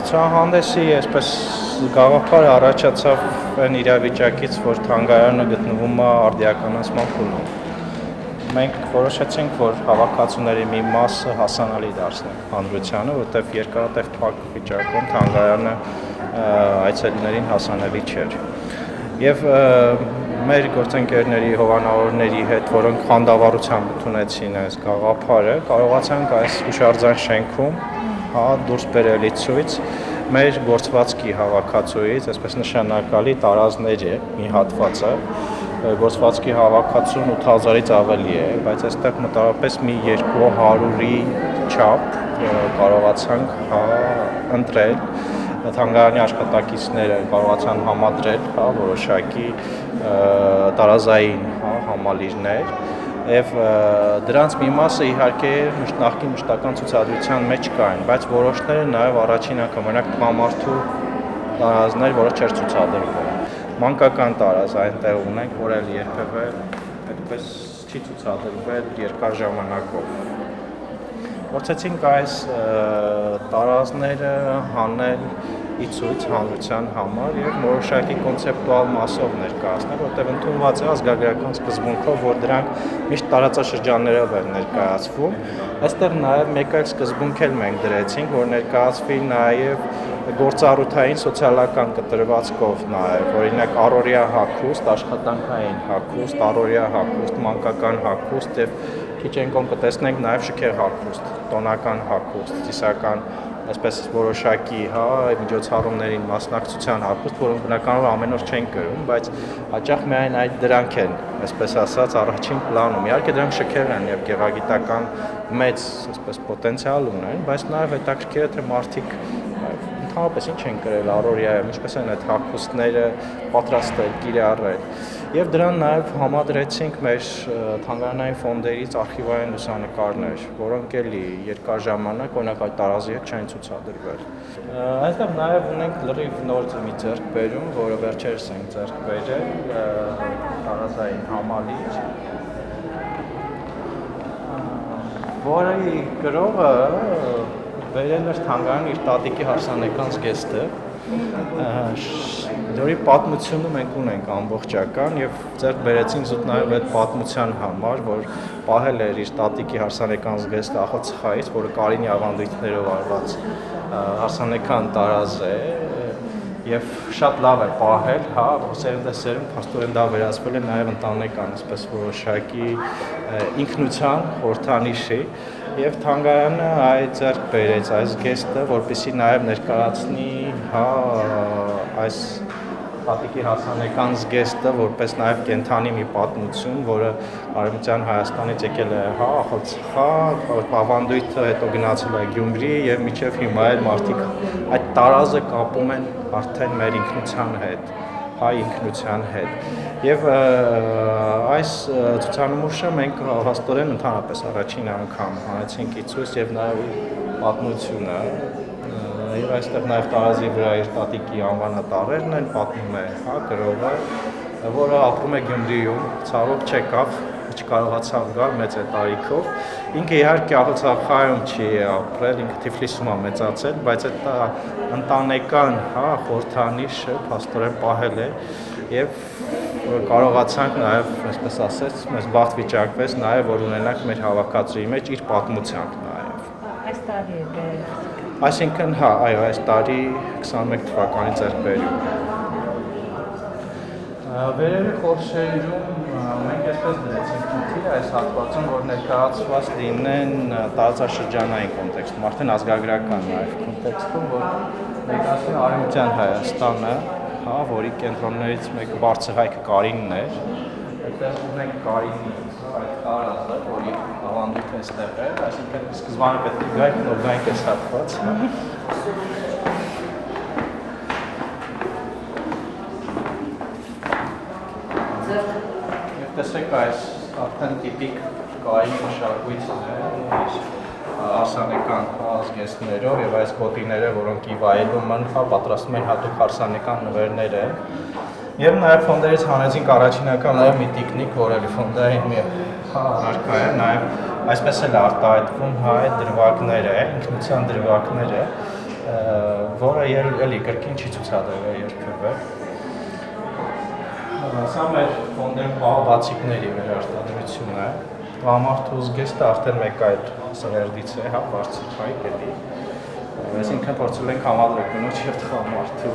Ցուցահանդեսի այսպես գաղափարը առաջացավ այն իրավիճակից, որ թանգարանը գտնվում է արդիականացման փուլում։ Մենք որոշեցինք, որ հավաքածուների մի մասը հասանելի դարձնենք հանրությանը, որտեղ երկարատև փակ վիճակում թանգարանը այցելուներին հասանելի չէր։ Եվ մեր գործընկերների հովանավորների հետ, որոնք խանդավառությամբ ընդունեցին այս գաղափարը, կարողացանք այս հուշարձան շենքում դուրս բերելի ցույց մեր գործվածքի հավաքածուից, այսպես նշանակալի տարազների մի հատվածը, գործվածքի հավաքածուն 8000-ից ավելի է, բայց այստեղ մոտավորապես մի 200-ի չափ կարողացանք ընտրել, թանգարանի աշխատակիցները կարողացան համադրել որոշակի տարազային համալիրներ եւ դրանց մի մասը իհարկե նախկին մշտական ցուցադրության մեջ կային, բայց որոշները նաեւ առաջին անգամ օրինակ տղամարդու տարազներ, որը չէր ցուցադրվել։ Մանկական տարազ այնտեղ ունենք, որ էլ երբևէ այդպես չի ցուցադրվել երկար ժամանակով։ Փորձեցինք այս տարազները հանել ի ցույց հանրության համար եւ որոշակի կոնցեպտուալ մասով ներկայացնել, որտեղ ընդունված է ազգագրական սկզբունքով, որ դրանք միշտ տարածաշրջաններով են ներկայացվում։ Այստեղ նաեւ մեկ այլ սկզբունք էլ մենք դրեցինք, որ ներկայացվի նաեւ գործառութային սոցիալական կտրվածքով նաեւ, օրինակ առօրյա հագուստ, աշխատանքային հագուստ, առօրյա հագուստ, մանկական հագուստ եւ քիչ ենկոն կտեսնենք նաեւ շքեղ հագուստ, տոնական հագուստ, ծիսական այսպես որոշակի միջոցառումներին մասնակցության հագուստ, որոնք բնականաբար ամեն օր չեն կրում, բայց հաճախ միայն այդ դրանք են, այսպես ասած, առաջին պլանում։ Իհարկե դրանք շքեղ են եւ գեղագիտական մեծ, այսպես պոտենցիալ ունեն, բայց նաեւ հետաքրքիր է թե մարդիկ ընդհանրապես ինչ են կրել առօրյայում, ինչպես են այդ հագուստները պատրաստել, կիրառել։ Եվ դրան նաև համադրեցինք մեր թանգարանային ֆոնդերից արխիվային լուսանկարներ, որոնք էլի երկար ժամանակ օրինակ այդ տարազի հետ չեն ցուցադրվել։ Այստեղ նաև ունենք լրիվ նոր մի ձեռքբերում, որը վերջերս ենք ձեռք բերել, տարազային համալիր, որի գրողը բերել էր թանգարան իր տատիկի հարսանեկան զգեստը, որի պատմությունը մենք ունենք ամբողջական եւ ձեռք բերեցինք զուտ նաեւ այդ պատմության համար, որ պահել էր իր տատիկի հարսանեկան զգեստը ախոցխայից, որը Կարինի ավանդույթներով արված հարսանեկան տարազ է եւ շատ լավ է պահել, սերնդեսերուն փաստորեն դա վերածվել է նաեւ ընտանեկան, այսպես որոշակի ինքնության խորհրդանիշի եւ թանգարանը այդ ձեռք բերեց այս գեստը, որպեսզի նաեւ ներկայացնի այս տատիկի հասանեկան զգեստը, որպես նաեւ կենթանի մի պատմություն, որը Արևմտյան Հայաստանից եկել է ավանդույթը, հետո գնացել է Գյումրի եւ մինչեւ հիմա էլ մարդիկ այդ տարազը կապում են արդեն մեր ինքնության հետ, հայ ինքնության հետ։ Եվ այս ցուցանմուշը մենք հաստորեն ընդհանրապես առաջին անգամ հանեցինք ի ցույց եւ նաեւ պատմությունը եւ այստեղ նաեւ տարազի վրա իր տատիկի անվանատարերն են, պատմում է գրողը, որը ապրում է Գյումրիում, ցավոք չեկավ, չկարողացավ գալ մեծ է տարիքով։ Ինքը իհարկե աղցախայում չի ապրել, ինքը Թիֆլիսում է մեծացել, բայց այդ ընտանեկան խորհրդանիշը փաստորեն պահել է եւ կարողացանք նաեւ, այսպես ասած, մեզ բախտ վիճակվեց նաեւ, որ ունենանք մեր հավաքածուի մեջ իր պատմությամբ նաեւ։ Այս տարի է բերել։ Այսինքն, այո, այս տարի 21 թվականի ձեռքբերում։ Վերևի խորշերում մենք այսպես դրեցինք խնդիրը այս հատվածում, որ ներկայացված լինեն տարածաշրջանային կոնտեքստում, արդեն ազգագրական նաև կոնտեքստում, որ ներկայացնեն Արևմտյան Հայաստանը, որի կենտրոններից մեկը բարձրհայքը Կարինն էր, այդտեղ ունենք Կարինի այդ տարազը, որի ավանդույթը այստեղ է, այսինքն սկզբանը պետք է գայք, նոր գայք այս հատված։ Եվ տեսեք այս արդեն տիպիկ Կարինի մշակույթն է, հարսանեկան զգեստներով եւ այս գոտիները, որոնք ի վայելում են, պատրաստում են հատուկ հարսանեկան նվերներ են։ Եվ նաեւ ֆոնդերից հանեցինք առաջին անգամ նաեւ մի տիկնիկ, որ էլի ֆոնդային մի առարկա է, նաեւ այսպես էլ արտահայտվում այդ դրվագները, ինքնության դրվագները, որը էլի կրկին չի ցուցադրվել երբևէ։ Սա մեր ֆոնդեն բացիկների վերարտադրություն է։ Տղամարդու զգեստը արդեն մեկ այլ սրերդից է, հա, բարձր հայք էլի։ Այսինքն փորձել ենք համադրել կնոջ եւ տղամարդու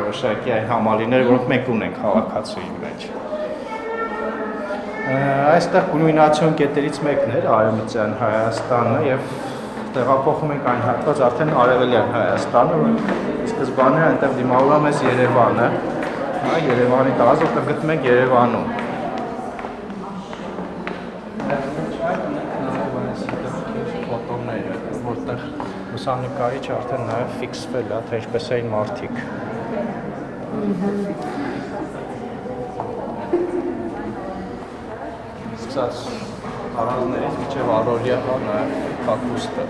որոշակի այն համալիրներ, որոնք մենք ունենք հավաքածուի մեջ։ Այստեղ կուլմինացիոն կետերից մեկն էր Արևմտյան Հայաստանը եւ տեղափոխում ենք այն հատված արդեն Արևելյան Հայաստանը, որ սկզբանե այնտեղ դիմավորում է Երևանը, հա, Երևանի տարածք, որտեղ գտնում ենք Երևանում։ Ֆոտոները, որտեղ լուսանկարիչը արդեն նաև ֆիքսվել է, թե ինչպես էին մարդիկ։ Սկսած առանձներից մինչև առօրյա նաև հագուստը։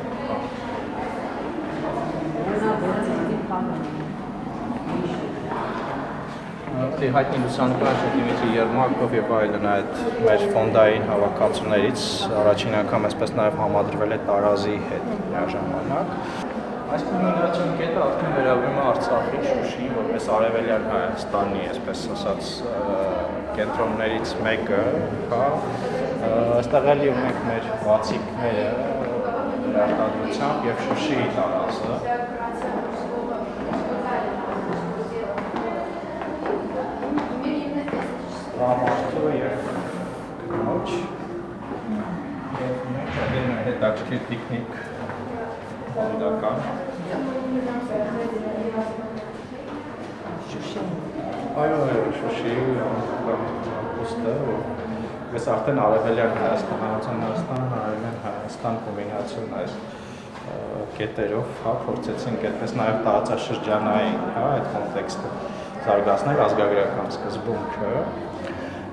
Հայտնի լուսանկարիչ Դիմիտրի Երմակով եւ այլն այդ մեր ֆոնդային հավաքածուներից առաջին անգամ այսպես նաև համադրվել է տարազի հետ միաժամանակ։ Այս կուլմինացիոն կետը արդեն վերաբերում է Արցախի, Շուշիի, որպես Արևելյան Հայաստանի, այսպես ասած, կենտրոններից մեկը, հա։ Այստեղ էլի ունենք մեր բացիկները վերարտադրությամբ եւ Շուշիի տարածը։ Տղամարդու եւ կնոջ եւ մենք այդեն հետաքրքիր տիկնիկ բանդական այո Շուշիի հագուստը ես արդեն Արևելյան Հայաստան, Արևելյան Հայաստան կոմբինացիոն այս կետերով, հա, փորձեցինք այդպես նաեւ տարածաշրջանային, հա, այդ կոնտեքստը զարգացնել ազգագրական սկզբունքը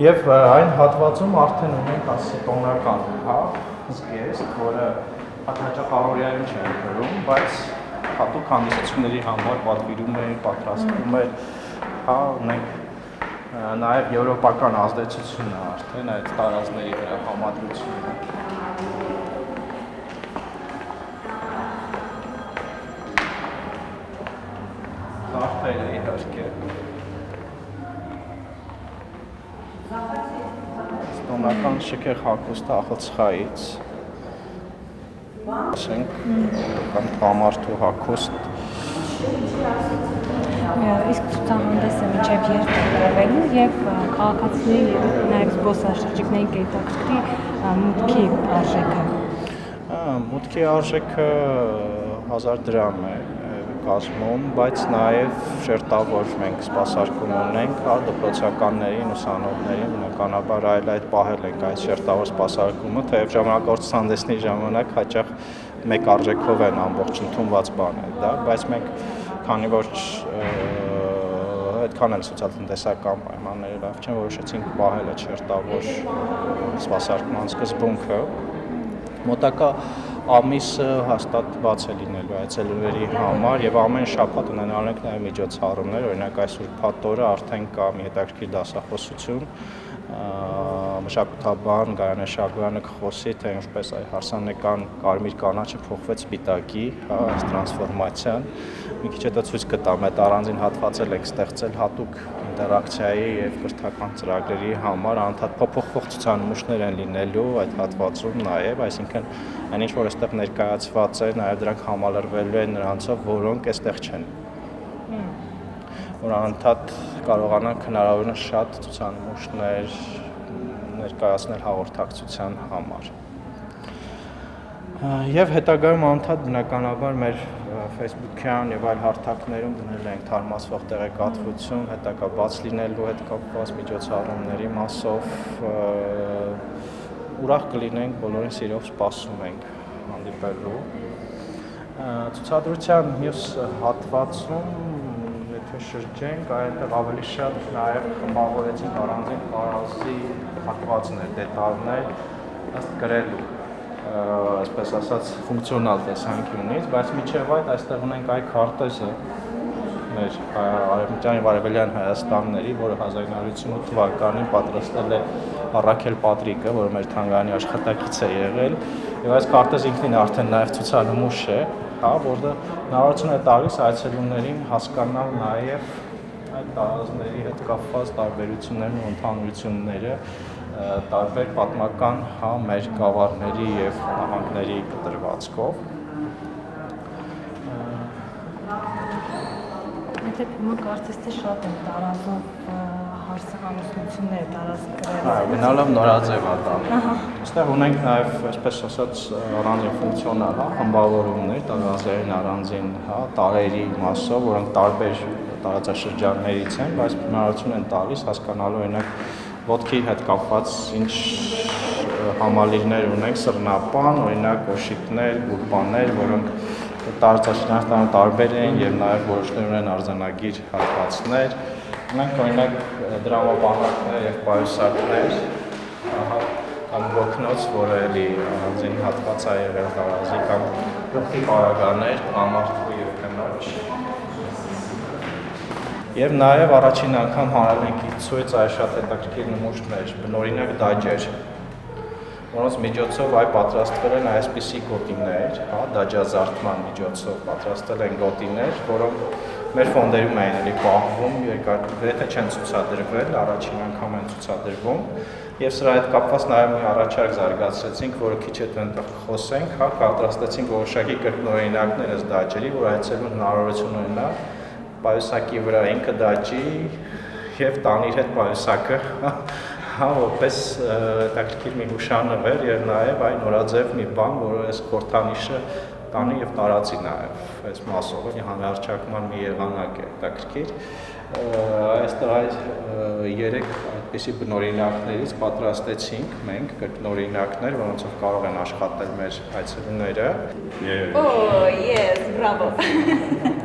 եւ այն հատվածում արդեն ունենք ասի տոնական, հա, զգեստ, որը հատկաճախ առօրյայում չեն գրում, բայց հատուկ հանդիսությունների համար պատվիրում է, պատրաստվում է, հա, ունենք նաեւ եվրոպական ազդեցություն է արդեն այդ տարազների վրա համադրությունը։ Կարթերը իհարկե։ Տոնական շքեղ հագուստը ախալցխայից, ասենք, կամ տղամարդու հագուստ։ Իսկ ցուցահանդեսը մինչև երբ է գրվելու եւ քաղաքացիների եւ նաեւ զբոսաշրջիկների կետակցի մուտքի արժեքը։ Մուտքի արժեքը 1000 դրամ է կազմում, բայց նաև շերտավոր մենք սպասարկում ունենք, հա, դպրոցականներին, ուսանողներին, բնականաբար այդ պահել ենք այդ շերտավոր սպասարկումը, թեև ժամանակավոր ցուցահանդեսների ժամանակ հաճախ մեկ արժեքով են ամբողջ ընդունված բաները, դա, բայց մենք քանի որ այդքան էլ սոցիալ-տնտեսական պայմանները լավ չեն, որոշեցինք պահել այդ շերտավոր սպասարկման սկզբունքը։ Մոտակա ամիսը հաստատ բաց է լինելու այցելուների համար եւ ամեն շաբաթ ունենալու ենք նաեւ միջոցառումներ, օրինակ այսօր փաթորը արդեն կա մի հետաքրքիր դասախոսություն, մշակութաբան Գայանե Շագոյանը կխոսի, թե ինչպես այ հարսանեկան կարմիր կանաչը փոխվեց սպիտակի, հա, այս տրանսֆորմացիան։ Մի քիչ հետո ցույց կտամ, այդ առանձին հատվածել ենք ստեղծել հատուկ ինտերակցիայի եւ կրթական ծրագրերի համար, անդադ փոփոխվող ցուցանմուշներ են լինելու այդ հատվածում նաեւ, այսինքն այն ինչ որ այստեղ ներկայացված է, նաեւ դրանք համալրվելու են նրանցով, որոնք այստեղ չեն։ Որ անդադ կարողանանք հնարավորինս շատ ցուցանմուշներ ներկայացնել հաղորդակցության համար։ Եվ հետագայում անդադ բնականաբար մեր Facebook-յան եւ այլ հարթակներում դնել ենք թարմացվող տեղեկատվություն, հետագա բաց լինելու հետ կապված միջոցառումների մասով ուրախ կլինենք, բոլորին սիրով սպասում ենք հանդիպելու։ Ցուցադրության մյուս հատվածում եթե շրջենք, այնտեղ ավելի շատ նաեւ խմբավորեցինք առանձին տարազի հատվածներ, դետալներ ըստ գրելու, այսպես ասած, ֆունկցիոնալ տեսանկյունից, բայց մինչև այդ այստեղ ունենք այ քարտեզը մեր Արևմտյան եւ Արևելյան Հայաստանների, որը 1958 թվականին պատրաստել է Առաքել Պատրիկը, որը մեր թանգարանի աշխատակից է եղել, եւ այս քարտեզը ինքնին արդեն նաեւ ցուցանմուշ է, հա, որը հնարավորություն է տալիս այցելուներին հասկանալ նաև այդ տարածքների հետ կապված տարբերություններն ու ընդհանրությունները, տարբեր պատմական, հա, մեր գավառների եւ նահանգների կտրվածքով։ Եթե հիմա կարծես թե շատ են տարածում հարսանություններ տարածքրել։ Այո, գնալով նորաձև է տանը։ Այստեղ ունենք նաև, այսպես ասած, առանձին ֆունկցիոնալ, հա, խմբավորումներ, տարածքային առանձին, հա, տարերի մասով, որոնք տարբեր տարածաշրջաններից են, բայց հնարավորություն են տալիս հասկանալու օրինակ ոտքի հետ կապված ինչ համալիրներ ունենք, սռնապան, օրինակ կոշիկներ, գուրպաններ, որոնք տարածաշրջաններում տարբեր են եւ նաեւ որոշներ ունեն արձանագիր հատվածներ։ Ունենք օրինակ դրամապանակներ եւ պայուսակներ, կամ ոգնոց, որը էլի առանձին հատված է եղել տարածի, կամ գլխի պարագաներ, ամարտու եւ կնոջ։ Եվ նաեւ առաջին անգամ հանրել ենք ցույց այ շատ հետաքրքիր նմուշներ, բնօրինակ դաջեր, որոնց միջոցով այ պատրաստվել են այսպիսի գոտիներ, հա, դաջազարդման միջոցով պատրաստել են գոտիներ, որոնք մեր ֆոնդերում էին էլի պահվում, եթե չեն ցուցադրվել, առաջին անգամ են ցուցադրվում, եւ սրա հետ կապված նաեւ մի առաջարկ զարգացրեցինք, որը քիչ հետո այնտեղ խոսենք, հա, պատրաստեցինք որոշակի կրկնօրինակներ ըստ դաջերի, որ այցելուն հնարավորություն ունենա պայուսակի վրա ինքը դաջի եւ տան իր հետ պայուսակը, հա, որպես հետաքրքիր մի հուշանվեր եւ նաեւ այն նորաձև մի բան, որը այս խորհրդանիշը տանի եւ տարածի նաեւ այս մասով հանրահարչակման մի եղանակ է հետաքրքիր։ Այստեղ այս 3 այդպիսի բնօրինակներից պատրաստեցինք մենք կրկնօրինակներ, որոնցով կարող են աշխատել մեր այցելուները։ Oh, yes, bravo.